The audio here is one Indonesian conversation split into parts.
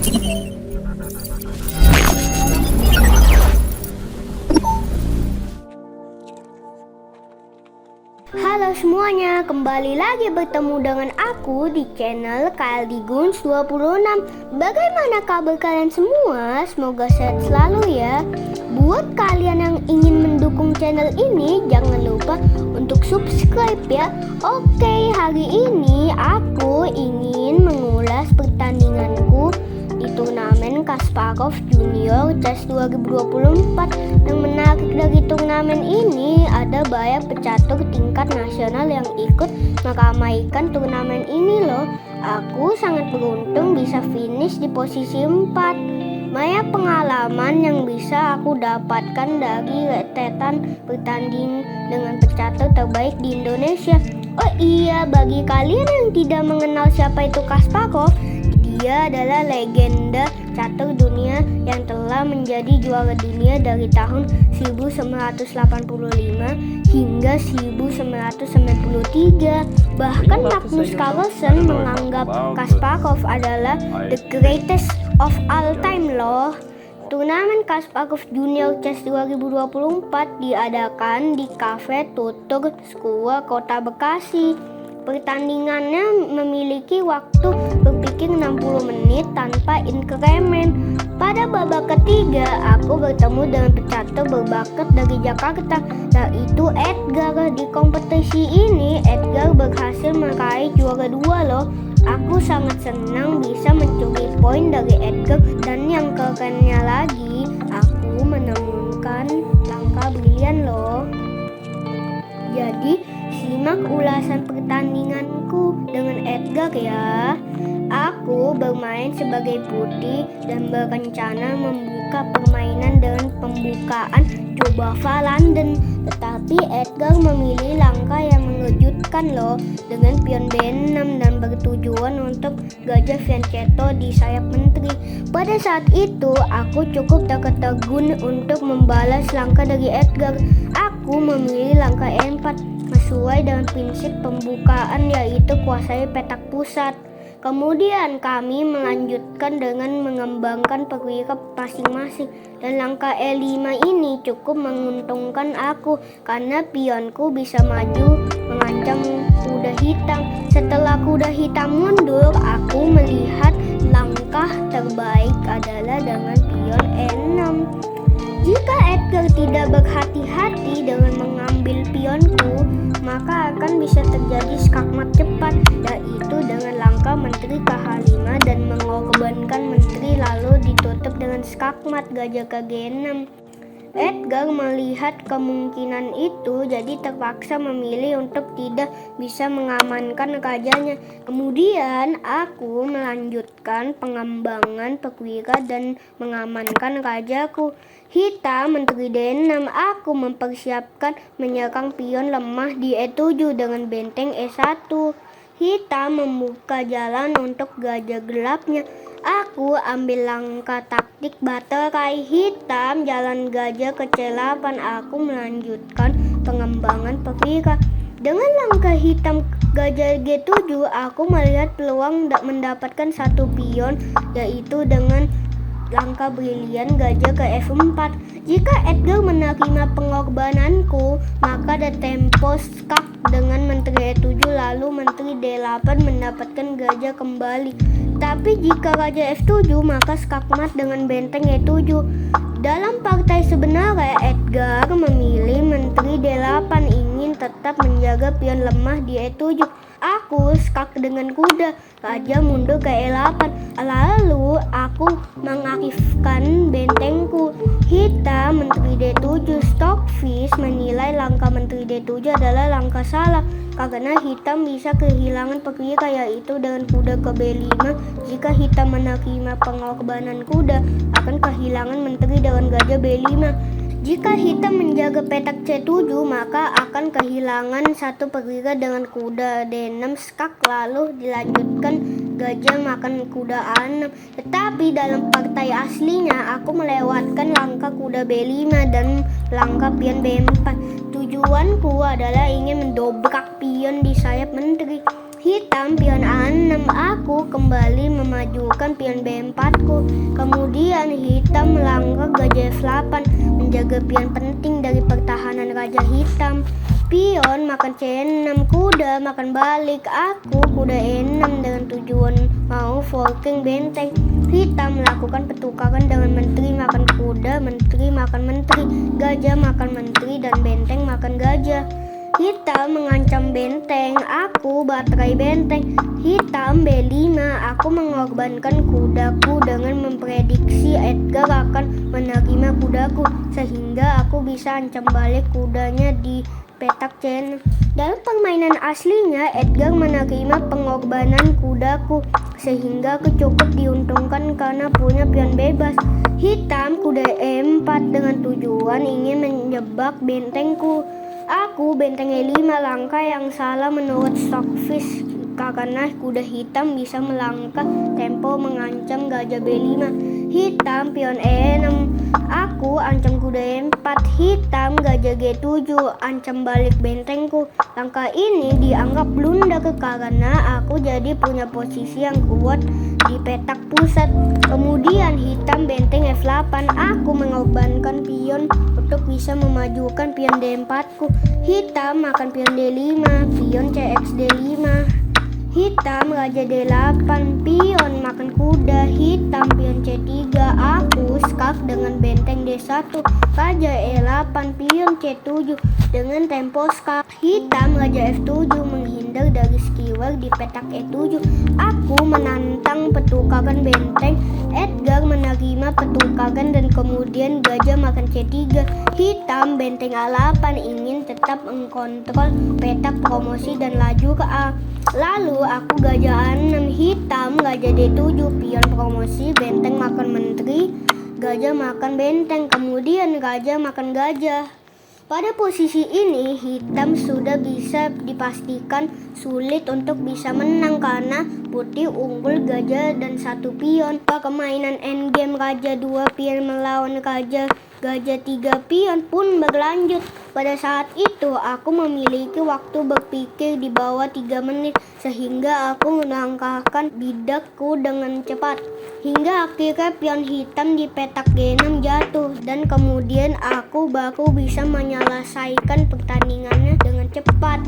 Halo semuanya, kembali lagi bertemu dengan aku di channel KLD Guns 26. Bagaimana kabar kalian semua? Semoga sehat selalu ya. Buat kalian yang ingin mendukung channel ini, jangan lupa untuk subscribe ya. Oke, hari ini aku ingin mengulas pertandinganku di turnamen Kasparov Junior Chess 2024. Yang menarik dari turnamen ini ada banyak pecatur tingkat nasional yang ikut meramaikan turnamen ini loh. Aku sangat beruntung bisa finish di posisi 4. Banyak pengalaman yang bisa aku dapatkan dari rentetan bertanding dengan pecatur terbaik di Indonesia. Oh iya, bagi kalian yang tidak mengenal siapa itu Kasparov, dia adalah legenda catur dunia yang telah menjadi juara dunia dari tahun 1985 hingga 1993. Bahkan Magnus Carlsen menganggap Kasparov adalah the greatest of all time loh. Turnamen Kasparov Junior Chess 2024 diadakan di Cafe Tutur Square Kota Bekasi. Pertandingannya memiliki waktu berpikir 60 menit tanpa increment. Pada babak ketiga, aku bertemu dengan pecatur berbakat dari Jakarta, yaitu Edgar. Di kompetisi ini, Edgar berhasil meraih juara 2 loh. Aku sangat senang bisa mencuri poin dari Edgar, dan yang kerennya lagi, aku menemukan langkah brilian loh. Jadi, simak ulasan pertandinganku dengan Edgar ya. Aku bermain sebagai putih dan berencana membuka permainan dengan pembukaan Jobava London. Tetapi Edgar memilih langkah yang mengejutkan loh, dengan pion B6 dan bertujuan untuk gajah fianchetto di sayap menteri. Pada saat itu aku cukup tertegun untuk membalas langkah dari Edgar. Aku memilih langkah E4 sesuai dengan prinsip pembukaan, yaitu kuasai petak pusat. Kemudian kami melanjutkan dengan mengembangkan perwira masing-masing, dan langkah E5 ini cukup menguntungkan aku karena pionku bisa maju mengancam kuda hitam. Setelah kuda hitam mundur, aku melihat langkah terbaik adalah dengan pion E6. Jika Edgar tidak berhati-hati dengan mengambil pionku, maka akan bisa terjadi skakmat cepat, yaitu dengan langkah menteri ke H5 dan mengorbankan menteri lalu ditutup dengan skakmat gajah ke G6. Edgar melihat kemungkinan itu, jadi terpaksa memilih untuk tidak bisa mengamankan rajanya. Kemudian aku melanjutkan pengembangan perwira dan mengamankan rajaku. Hitam menteri D6, aku mempersiapkan menyerang pion lemah di E7 dengan benteng E1. Hitam membuka jalan untuk gajah gelapnya. Aku ambil langkah taktik baterai. Hitam jalan gajah ke C8. Aku melanjutkan pengembangan perwira. Dengan langkah hitam gajah G7, aku melihat peluang mendapatkan satu pion, yaitu dengan langkah brilian gajah ke F4. Jika Edgar menerima pengorbananku, maka ada tempo skak dengan menteri E7 lalu menteri D8 mendapatkan gajah kembali. Tapi jika raja F7, maka skakmat dengan benteng E7. Dalam partai sebenarnya, Edgar memilih menteri D8 ingin tetap menjaga pion lemah di E7. Aku skak dengan kuda, raja mundur ke E8. Lalu aku mengaktifkan bentengku. Hitam menteri D7. Stockfish menilai langkah menteri D7 adalah langkah salah karena hitam bisa kehilangan perwira, yaitu dengan kuda ke B5. Jika hitam menerima pengorbanan kuda, akan kehilangan menteri dengan gajah B5. Jika hitam menjaga petak C7, maka akan kehilangan satu perwira dengan kuda D6 skak, lalu dilanjutkan gajah makan kuda A6. Tetapi dalam partai aslinya, aku melewatkan langkah kuda B5 dan langkah pion B4. Tujuanku adalah ingin mendobrak pion di sayap menteri. Hitam pion A6, aku kembali memajukan pion B4 ku. hitam melangkah gajah F8, menjaga pion penting dari pertahanan raja hitam. Pion makan C6, kuda makan balik. Aku kuda E6 dengan tujuan mau forking benteng. Hitam melakukan pertukaran dengan menteri makan kuda, menteri makan menteri, gajah makan menteri, dan benteng makan gajah. Hitam mengancam benteng, aku baterai benteng. Hitam B5, aku mengorbankan kudaku dengan memprediksi Edgar akan menerima kudaku, sehingga aku bisa ancam balik kudanya di petak C6. Dalam permainan aslinya, Edgar menerima pengorbanan kudaku, sehingga aku cukup diuntungkan karena punya pion bebas. Hitam kuda E4 dengan tujuan ingin menjebak bentengku. Aku benteng E5, langkah yang salah menurut Stockfish karena kuda hitam bisa melangkah tempo mengancam gajah B5. Hitam pion E6, aku ancam kuda E4. Hitam gajah G7, ancam balik bentengku. Langkah ini dianggap blunder karena aku jadi punya posisi yang kuat di petak pusat. Kemudian hitam benteng F8, aku mengorbankan pion untuk bisa memajukan pion D4 ku. Hitam makan pion D5, pion CX D5. Hitam raja D8, pion makan kuda. Hitam pion C3, aku skak dengan benteng D1. Raja E8, pion C7 dengan tempo skak. Hitam raja F7 menghindar dari skewer di petak E7. Aku menantang pertukaran benteng. Edgar menerima pertukaran dan kemudian gajah makan C3. Hitam benteng A8 ingin tetap mengkontrol petak promosi dan laju ke A. Lalu aku gajah A6, hitam gajah D7, pion promosi, benteng makan menteri, gajah makan benteng, kemudian gajah makan gajah. Pada posisi ini, hitam sudah bisa dipastikan sulit untuk bisa menang karena putih unggul gajah dan satu pion. Permainan endgame raja 2 pion melawan gajah 3 pion pun berlanjut. Pada saat itu, aku memiliki waktu berpikir di bawah 3 menit, sehingga aku melangkahkan bidakku dengan cepat. Hingga akhirnya pion hitam di petak G6 jatuh, dan kemudian aku baru bisa menyelesaikan pertandingannya dengan cepat.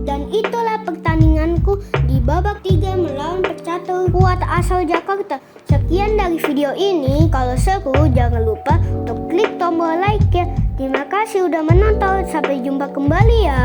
Dan itulah pertandinganku di babak 3 melawan pecatur kuat asal Jakarta. Sekian dari video ini. Kalau seru, jangan lupa untuk klik tombol like ya. Terima kasih udah menonton. Sampai jumpa kembali ya.